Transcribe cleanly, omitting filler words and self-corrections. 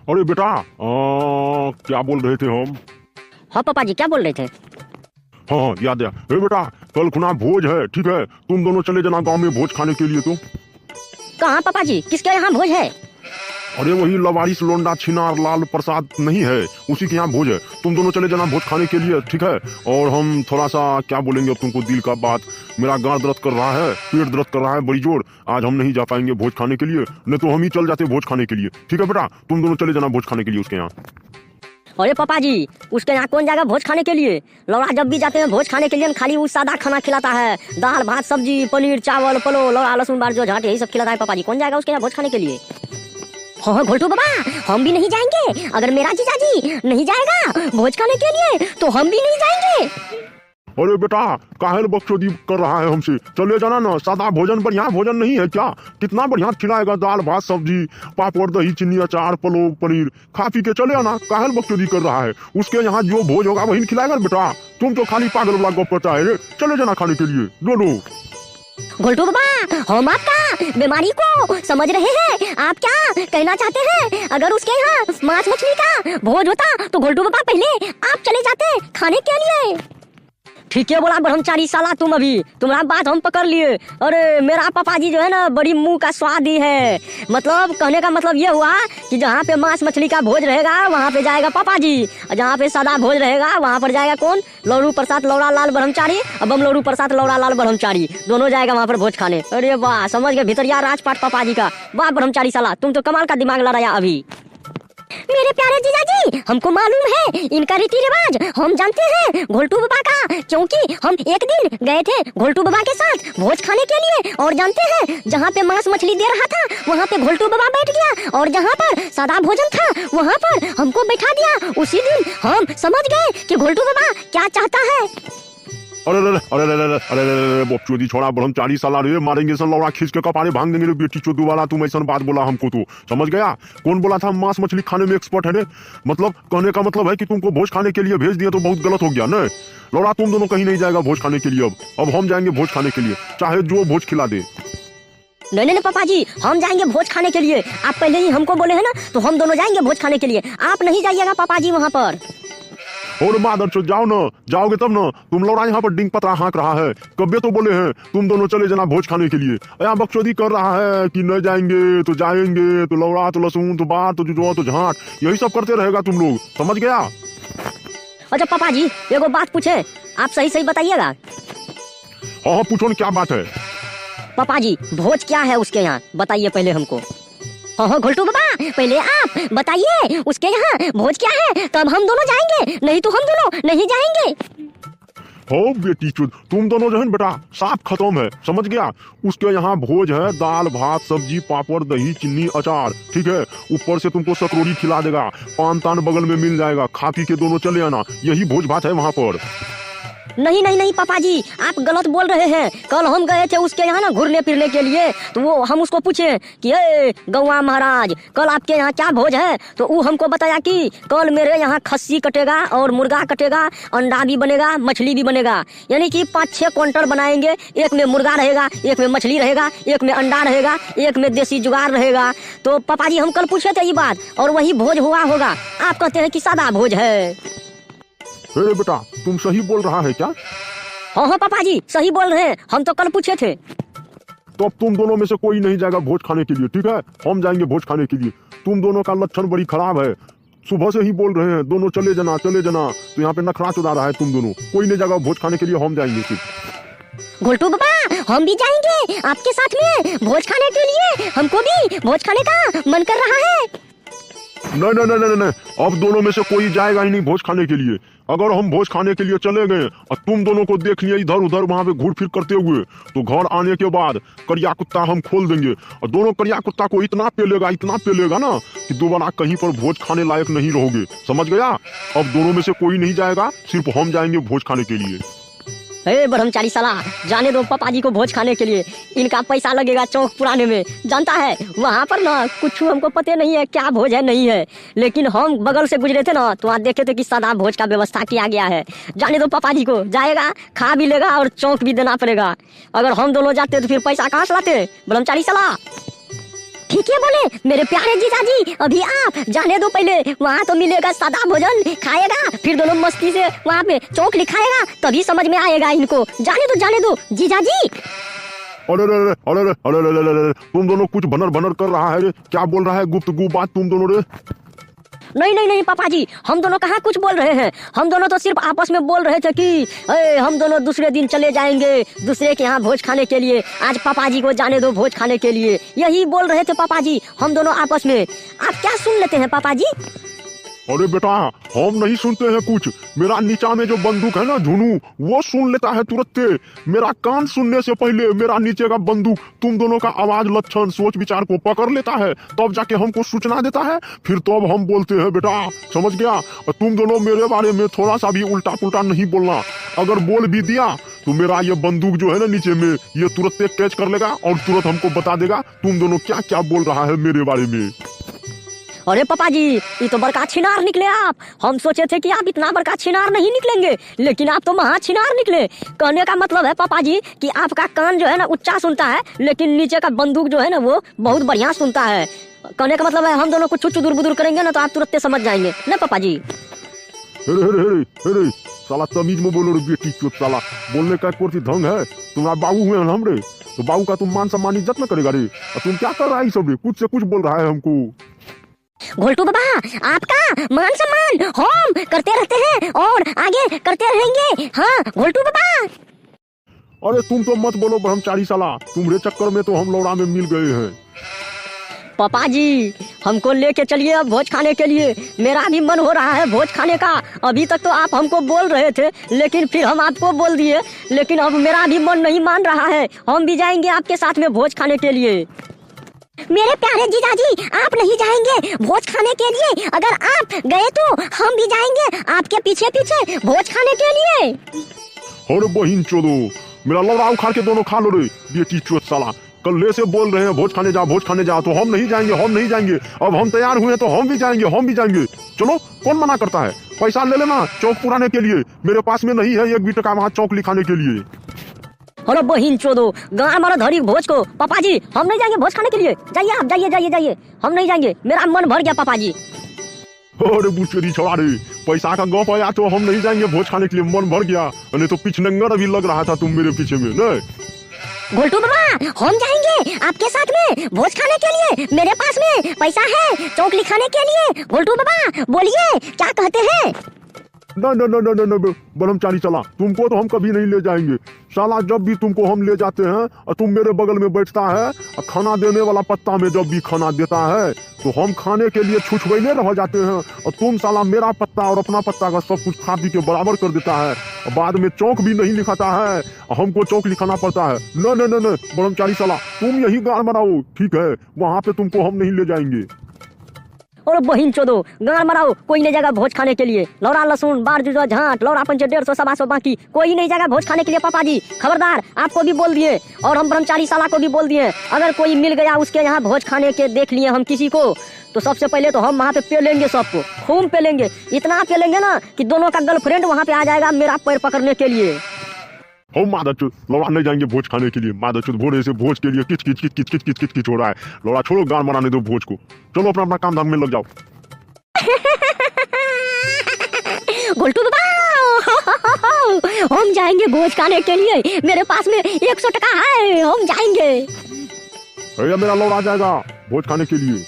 अरे बेटा क्या बोल रहे थे हम? हाँ पापा जी क्या बोल रहे थे? हाँ याद है। अरे बेटा कल खुना भोज है, ठीक है? तुम दोनों चले जाना गांव में भोज खाने के लिए। तो कहाँ पापा जी, किसके यहाँ भोज है? अरे वही लवारिस लोंडा छिनार लाल प्रसाद नहीं है, उसी के यहाँ भोज है। तुम दोनों चले जाना भोज खाने के लिए, ठीक है? और हम थोड़ा सा क्या बोलेंगे अब तुमको, दिल का बात, मेरा गांड दर्द कर रहा है, पेट दर्द कर रहा है बड़ी जोर। आज हम नहीं जा पाएंगे भोज खाने के लिए, नहीं तो हम ही चल जाते भोज खाने के लिए। ठीक है बेटा, तुम दोनों चले जाना भोज खाने के लिए उसके यहाँ। अरे पापा जी उसके यहाँ कौन जाएगा भोज खाने के लिए? लौड़ा जब भी जाते हैं भोज खाने के लिए खाली वो सादा खाना खिलाता है, दाल भात सब्जी पनीर चावल पलो लौड़ा लहसुन बार जो झाट यही सब खिलाता है। पापा जी कौन जाएगा उसके यहाँ भोज खाने के लिए? हाँ घोटू बाबा हम भी नहीं जाएंगे, अगर मेरा जीजाजी नहीं जाएगा भोज खाने के लिए तो हम भी नहीं जाएंगे। अरे बेटा काहेल बकचोदी कर रहा है हमसे, चले जाना ना। सादा भोजन बढ़िया भोजन नहीं है क्या? कितना बढ़िया खिलाएगा, दाल भात सब्जी पापड़ दही चीनी अचार पलो पनीर, खा पी के चले आना। काहेल बकचोदी कर रहा है? उसके यहाँ जो भोज होगा वही खिलाएगा बेटा। तुम तो खाली पागल वाला गप करता है। चले जाना खाने के लिए दोनों। घोटू बाबा हम आपका बीमारी को समझ रहे हैं, आप क्या कहना चाहते हैं? अगर उसके यहाँ मांस मछली का भोज होता तो घोटू बाबा पहले आप चले जाते खाने के लिए। ठीक है बोला ब्रह्मचारी साला, तुम अभी तुम्हारा बात हम पकड़ लिए। अरे मेरा पापा जी जो है ना बड़ी मुंह का स्वादी है, मतलब कहने का मतलब ये हुआ कि जहाँ पे मांस मछली का भोज रहेगा वहाँ पे जाएगा पापा जी, और जहाँ पे सादा भोज रहेगा वहाँ पर जाएगा कौन? लौरू प्रसाद लौड़ा लाल ब्रह्मचारी, अब हम लौरू प्रसाद लौड़ा लाल ब्रह्मचारी दोनों जाएगा वहाँ पर भोज खाने। अरे वाह समझ गए, भीतरिया राजपाट पापा जी का। वाह ब्रह्मचारी साला तुम तो कमाल का दिमाग लड़ाया अभी। मेरे प्यारे जीजाजी हमको मालूम है इनका रीति रिवाज, हम जानते हैं घोलटू बाबा का, क्योंकि हम एक दिन गए थे घोलटू बाबा के साथ भोज खाने के लिए। और जानते हैं जहाँ पे मांस मछली दे रहा था वहाँ पे घोलटू बाबा बैठ गया, और जहाँ पर सादा भोजन था वहाँ पर हमको बैठा दिया। उसी दिन हम समझ गए कि घोलटू बाबा क्या चाहता है। अरे अरे अरे अरे अरे अरे अरे बकचोदी छोड़ा ब्रह्मचारी साला रे, मारेंगे सन लौड़ा खींच के कपारे भांग देंगे रे बेटी चोदू वाला। तुम ऐसा बात बोला हमको तो समझ गया। कौन बोला था मांस मछली खाने में एक्सपर्ट है रे? मतलब कहने का मतलब है कि तुमको भोज खाने के लिए भेज दिया तो बहुत गलत हो गया ना। लौड़ा तुम दोनों कहीं नहीं जाएगा भोज खाने के लिए। अब हम जाएंगे भोज खाने के लिए, चाहे जो भोज खिला दे। नहीं नहीं पापा जी हम जाएंगे भोज खाने के लिए, आप पहले ही हमको बोले है ना, तो हम दोनों जाएंगे भोज खाने के लिए। आप नहीं जाइएगा पापा जी वहाँ पर। और मादर चो जाओ ना, जाओगे तब ना। तुम लौड़ा यहाँ पर डिंग पतरा हाँक रहा है, कब्बे तो बोले हैं तुम दोनों चले जाना भोज खाने के लिए। यहाँ बकचोदी कर रहा है कि न जाएंगे तो जाएंगे, तो लौड़ा तो लहसुन तो बात तो जुजो तो झाट, यही सब करते रहेगा तुम लोग, समझ गया? अच्छा पापा जी एगो बात पूछे, आप सही सही बताइएगा। हाँ पूछो ना क्या बात है? पापा जी भोज क्या है उसके यहाँ बताइए पहले हमको। हाँ घोलटू बाबा पहले आप बताइए उसके यहाँ भोज क्या है, तब हम दोनों जाएंगे, नहीं तो हम दोनों नहीं जाएंगे। हो बेटी चुद तुम दोनों जो है बेटा साफ खत्म है, समझ गया? उसके यहाँ भोज है, दाल भात सब्जी पापड़ दही चीनी अचार, ठीक है? ऊपर से तुमको सकरोड़ी खिला देगा, पान तान बगल में मिल जाएगा, खा पी के दोनों चले आना। यही भोज भात है वहाँ पर। नहीं नहीं नहीं पापा जी आप गलत बोल रहे हैं। कल हम गए थे उसके यहाँ ना घूरने फिरने के लिए, तो वो हम उसको पूछे कि ए गौवा महाराज कल आपके यहाँ क्या भोज है, तो वो हमको बताया कि कल मेरे यहाँ खस्सी कटेगा और मुर्गा कटेगा, अंडा भी बनेगा मछली भी बनेगा, यानी कि 5-6 क्विंटल बनाएंगे। एक में मुर्गा रहेगा, एक में मछली रहेगा, एक में अंडा रहेगा, एक में देसी जुगाड़ रहेगा। तो पापा जी हम कल पूछे थे ये बात और वही भोज हुआ होगा। आप कहते हैं कि सादा भोज है। अरे बेटा तुम सही बोल रहा है क्या? हाँ हाँ पापा जी सही बोल रहे हैं, हम तो कल पूछे थे। तो अब तुम दोनों में से कोई नहीं जाएगा भोज खाने के लिए, ठीक है? हम जाएंगे भोज खाने के लिए। तुम दोनों का लक्षण बड़ी खराब है, सुबह से ही बोल रहे हैं दोनों चले जाना चले जाना, तो यहाँ पे नखरा चुदा रहा है तुम दोनों। कोई नहीं जाएगा भोज खाने के लिए, हम जाएंगे सिर्फ। घोलटू बाबा हम भी जाएंगे आपके साथ में भोज खाने के लिए, हमको भी भोज खाने का मन कर रहा है। नहीं नहीं नहीं नहीं नहीं, अब दोनों में से कोई जाएगा ही नहीं भोज खाने के लिए। अगर हम भोज खाने के लिए चले गए और तुम दोनों को देख लिया इधर उधर वहां पे घूर फिर करते हुए, तो घर आने के बाद करिया कुत्ता हम खोल देंगे, और दोनों करिया कुत्ता को इतना पेलेगा ना कि दोबारा कहीं पर भोज खाने लायक नहीं रहोगे, समझ गया? अब दोनों में से कोई नहीं जाएगा, सिर्फ हम जाएंगे भोज खाने के लिए। हे ब्रह्मचारी साला जाने दो पापा जी को भोज खाने के लिए, इनका पैसा लगेगा चौक पुराने में, जानता है वहाँ पर ना कुछ हमको पता नहीं है क्या भोज है नहीं है, लेकिन हम बगल से गुजरे थे ना तो वहाँ देखे थे कि सादा भोज का व्यवस्था किया गया है। जाने दो पापा जी को, जाएगा खा भी लेगा और चौक भी देना पड़ेगा। अगर हम दोनों जाते तो फिर पैसा कहाँ से लाते ब्रह्मचारी साला? ठीक है बोले मेरे प्यारे जीजाजी, अभी आप जाने दो, पहले वहाँ तो मिलेगा सादा भोजन, खाएगा, फिर दोनों मस्ती से वहाँ पे चौक लिखाएगा, तभी समझ में आएगा इनको। जाने दो जीजाजी। अरे अरे अरे अरे अरे अरे अरे, तुम दोनों कुछ भनर भनर कर रहा है रे, क्या बोल रहा है गुफ्तगू बात तुम दोनों रे? नहीं पापा जी, हम दोनों कहाँ कुछ बोल रहे हैं, हम दोनों तो सिर्फ आपस में बोल रहे थे कि हम दोनों दूसरे दिन चले जाएंगे दूसरे के यहाँ भोज खाने के लिए, आज पापा जी को जाने दो भोज खाने के लिए, यही बोल रहे थे पापा जी हम दोनों आपस में। आप क्या सुन लेते हैं पापा जी? अरे बेटा हम नहीं सुनते हैं कुछ, मेरा नीचा में जो बंदूक है ना झुनू, वो सुन लेता है तुरंत। मेरा कान सुनने से पहले मेरा नीचे का बंदूक तुम दोनों का आवाज, लक्षण, सोच विचार को पकड़ लेता है, तब जाके हमको सूचना देता है, फिर तब हम बोलते हैं बेटा, समझ गया? तुम दोनों मेरे बारे में थोड़ा सा भी उल्टा पुल्टा नहीं बोलना, अगर बोल भी दिया तो मेरा ये बंदूक जो है ना नीचे में, ये तुरंत कैच कर लेगा और तुरंत हमको बता देगा तुम दोनों क्या क्या बोल रहा है मेरे बारे में। अरे पापा जी, ये तो बड़का छिनार निकले आप, हम सोचे थे कि आप इतना बड़का छिनार नहीं निकलेंगे, लेकिन आप तो महा छिनार निकले। कहने का मतलब है पापा जी कि आपका कान जो है ना उच्चा सुनता है, लेकिन नीचे का बंदूक जो है ना वो बहुत बढ़िया सुनता है। कहने का मतलब है हम दोनों कुछ चुचु दुर करेंगे ना तो आप तुरंत समझ जाएंगे ना पापा जी। अरे साला तमीज में बोलो रे बेटी चोट, साला बोलने का कोई ढंग है? तुम्हारा बाबू हुए हमरे, तो बाबू का तुम मान सम्मान इज्जत न करेगा रे, तुम क्या कर रहा है सब रे? कुछ से कुछ बोल रहा है हमको। घोलटू बाबा, आपका मान सम्मान हम करते रहते हैं और आगे करते रहेंगे। हाँ घोलटू बाबा। अरे तुम तो मत बोलो ब्रह्मचारी साला, तुम्हारे चक्कर में तो हम लौड़ा में मिल गए हैं। पापा जी हमको लेके चलिए अब भोज खाने के लिए, मेरा भी मन हो रहा है भोज खाने का। अभी तक तो आप हमको बोल रहे थे, लेकिन फिर हम आपको बोल दिए, लेकिन अब मेरा भी मन नहीं मान रहा है, हम भी जाएंगे आपके साथ में भोज खाने के लिए। मेरे प्यारे जीजाजी, आप नहीं जाएंगे भोज खाने के लिए? अगर आप गए तो हम भी जाएंगे आपके पीछे पीछे भोज खाने के लिए। अरे बहिन चोदो, मेरा लौड़ा उखाड़ के दोनों खा लो रे बेटी चोद साला, कल से बोल रहे हैं भोज खाने जा, तो हम नहीं जाएंगे। अब हम तैयार हुए तो हम भी जाएंगे। चलो कौन मना करता है? पैसा ले लेना चौक पुराने के लिए, मेरे पास में नहीं है 1 भी टका वहाँ चौक लिखाने के लिए। अरे बहिन चोदो, गाँव मारा धरी भोज को। पापा जी हम नहीं जाएंगे भोज खाने के लिए, जाइए आप, जाइए, हम नहीं जाएंगे, मेरा मन भर गया पापा जी। अरे बुचरी छोड़ा रे, पैसा का गौप आया तो हम नहीं जाएंगे भोज खाने के लिए, मन भर गया, नहीं तो पिछनंगर अभी लग रहा था तुम मेरे पीछे में न। घोलटू बाबा हम जाएंगे आपके साथ में भोज खाने के लिए, मेरे पास में पैसा है चौक लिखाने के लिए। घोलटू बाबा बोलिए क्या कहते हैं? न ब्रह्मचारी चला, तुमको तो हम कभी नहीं ले जाएंगे साला। जब भी तुमको हम ले जाते हैं और तुम मेरे बगल में बैठता है और खाना देने वाला पत्ता में जब भी खाना देता है तो हम खाने के लिए छुछबैले रह जाते हैं, और तुम साला मेरा पत्ता और अपना पत्ता का सब कुछ खा पी के बराबर कर देता है, और बाद में चौक भी नहीं लिखाता है, हमको चौक लिखाना पड़ता है। न ब्रह्मचारी साला, तुम यही गाड़ मराओ, ठीक है? वहाँ पे तुमको हम नहीं ले जाएंगे। और बहिन चोदो, गाड़ मराओ, कोई नहीं जाएगा भोज खाने के लिए। लौड़ा लहसुन बार जुजा झाट लौड़ा 150 150 बाकी कोई नहीं जाएगा भोज खाने के लिए। पापा जी खबरदार, आपको भी बोल दिए और हम ब्रह्मचारी साला को भी बोल दिए, अगर कोई मिल गया उसके यहाँ भोज खाने के देख लिए हम किसी को, तो सबसे पहले तो हम वहाँ पे पेलेंगे, सबको खून पेलेंगे, इतना पेलेंगे ना कि दोनों का गर्लफ्रेंड वहाँ पे आ जाएगा मेरा पैर पकड़ने के लिए। हम मादरचोद लौड़ा नहीं जाएंगे भोज खाने के लिए, मादरचोद भोरे से भोज के लिए किच हो रहा है। लौड़ा छोड़ो, गान मराने दो भोज को, चलो अपना काम धाम में लग जाओ। गोल्टू बाबा हम जाएंगे भोज खाने के लिए, मेरे पास में 100 टका है, हम जाएंगे। मेरा लौड़ा जाएगा भोज खाने के लिए।